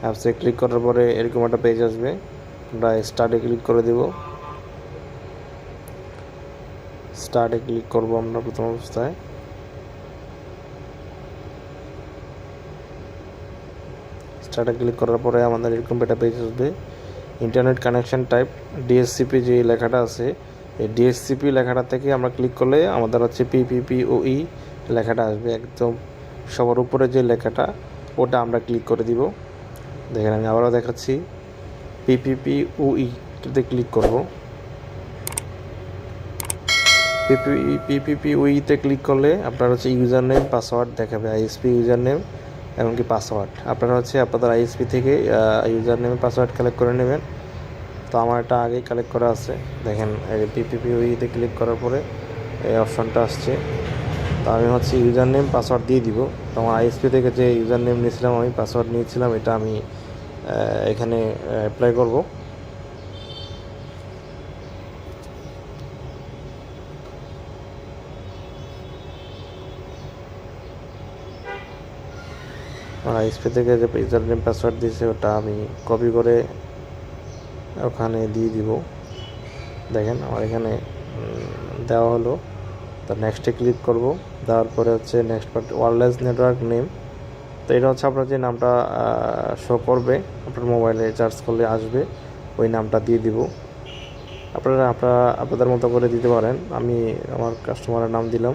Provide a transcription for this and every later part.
অ্যাপসে ক্লিক করার পরে এরকম একটা পেজ আসবে, আমরা স্টার্টে ক্লিক করে দেব। স্টার্টে ক্লিক করব আমরা প্রথম অবস্থায়। স্টার্টে ক্লিক করার পরে আমাদের এরকম একটা পেজ আসবে। ইন্টারনেট কানেকশন টাইপ ডিএসসিপি যে লেখাটা আছে, এই ডিএসসিপি লেখাটা থেকে আমরা ক্লিক করলে আমাদের হচ্ছে পিপিপিওই লেখাটা আসবে, একদম সবার উপরে যে লেখাটা ওটা আমরা ক্লিক করে দিব। দেখেন আমি আবারও দেখাচ্ছি, পিপিপিওইতে ক্লিক করব। পিপিপিওইতে ক্লিক করলে আপনার হচ্ছে ইউজার নেম পাসওয়ার্ড দেখাবে, আইএসপি ইউজার নেম এমনকি পাসওয়ার্ড। আপনারা হচ্ছে আপনাদের আইএসপি থেকে ইউজার নেম পাসওয়ার্ড কালেক্ট করে নেবেন। তো আমার এটা আগেই কালেক্ট করা আছে। দেখেন এই পিপিপিওইতে ক্লিক করার পরে এই অপশনটা আসছে। তো আমি হচ্ছে ইউজার নেম পাসওয়ার্ড দিয়ে দিব। তো আমার আইএসপি থেকে যে ইউজার নেম নিয়েছিলাম, আমি পাসওয়ার্ড নিয়েছিলাম, এটা আমি এখানে অ্যাপ্লাই করব। আমার আইএসপি থেকে যে ইউজার নেম পাসওয়ার্ড দিয়েছে ওটা আমি কপি করে ওখানে দিয়ে দিব। দেখেন আমার এখানে দেওয়া হলো। তো নেক্সটে ক্লিক করব। দেওয়ার পরে হচ্ছে next part wireless network name. তো এটা হচ্ছে আপনার যে নামটা শো করবে আপনার মোবাইলে চার্জ করলে আসবে, ওই নামটা দিয়ে দিব। আপনারা আপনাদের মতো করে দিতে পারেন। আমি আমার কাস্টমারের নাম দিলাম।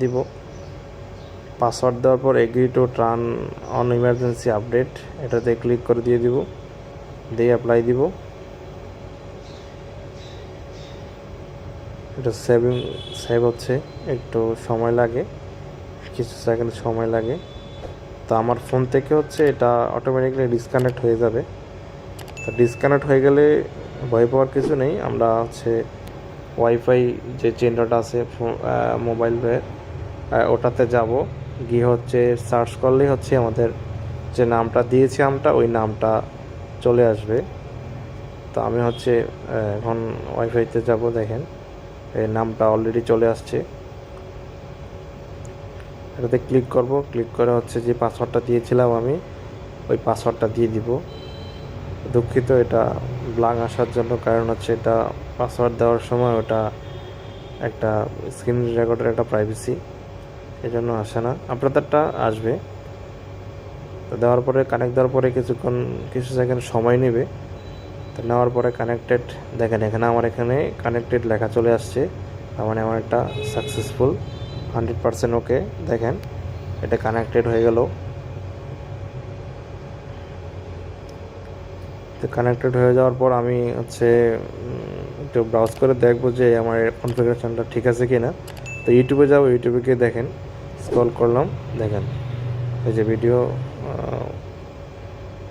দিব পাসওয়ার্ড দেওয়ার পর agree to turn on emergency update, এটাতে ক্লিক করে দিয়ে দিব, দিয়ে অ্যাপ্লাই দিব। এটা সেভ হচ্ছে, একটু সময় লাগে, কিছু সেকেন্ড সময় লাগে। তো আমার ফোন থেকে হচ্ছে এটা অটোমেটিক্যালি ডিসকানেক্ট হয়ে যাবে। তো ডিসকানেক্ট হয়ে গেলে ভয় পাওয়ার কিছু নেই। আমরা হচ্ছে ওয়াইফাই যে চেন্ডারটা আছে মোবাইলের, ওটাতে যাব, গিয়ে হচ্ছে সার্চ করলেই হচ্ছে আমাদের যে নামটা দিয়েছি ওই নামটা চলে আসবে। তো আমি হচ্ছে এখন ওয়াইফাইতে যাব। দেখেন এই নামটা অলরেডি চলে আসছে। এটাতে ক্লিক করব, ক্লিক করে হচ্ছে যে পাসওয়ার্ডটা দিয়েছিলাম আমি ওই পাসওয়ার্ডটা দিয়ে দিব। দুঃখিত এটা ব্ল্যাঙ্ক আসার জন্য, কারণ হচ্ছে এটা পাসওয়ার্ড দেওয়ার সময় ওটা একটা স্ক্রিন রেকর্ডের একটা প্রাইভেসি, এই জন্য আসে না, আপনাদেরটা আসবে। তো দেওয়ার পরে কানেক্ট দেওয়ার পরে কিছু সেকেন্ড সময় নেবে। তো নেওয়ার পরে কানেক্টেড, দেখেন এখানে আমার এখানে কানেক্টেড লেখা চলে আসছে। তার মানে আমার একটা সাকসেসফুল 100% ওকে। দেখেন এটা কানেক্টেড হয়ে গেল। তো কানেক্টেড হয়ে যাওয়ার পর আমি হচ্ছে একটু ব্রাউজ করে দেখবো যে আমার কনফিগারেশনটা ঠিক আছে কি না। তো ইউটিউবে যাবো, ইউটিউবে গিয়ে দেখেন স্ক্রল করলাম, দেখেন এই যে ভিডিও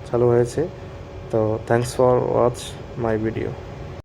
চালু হয়েছে। তো thanks for watch my video.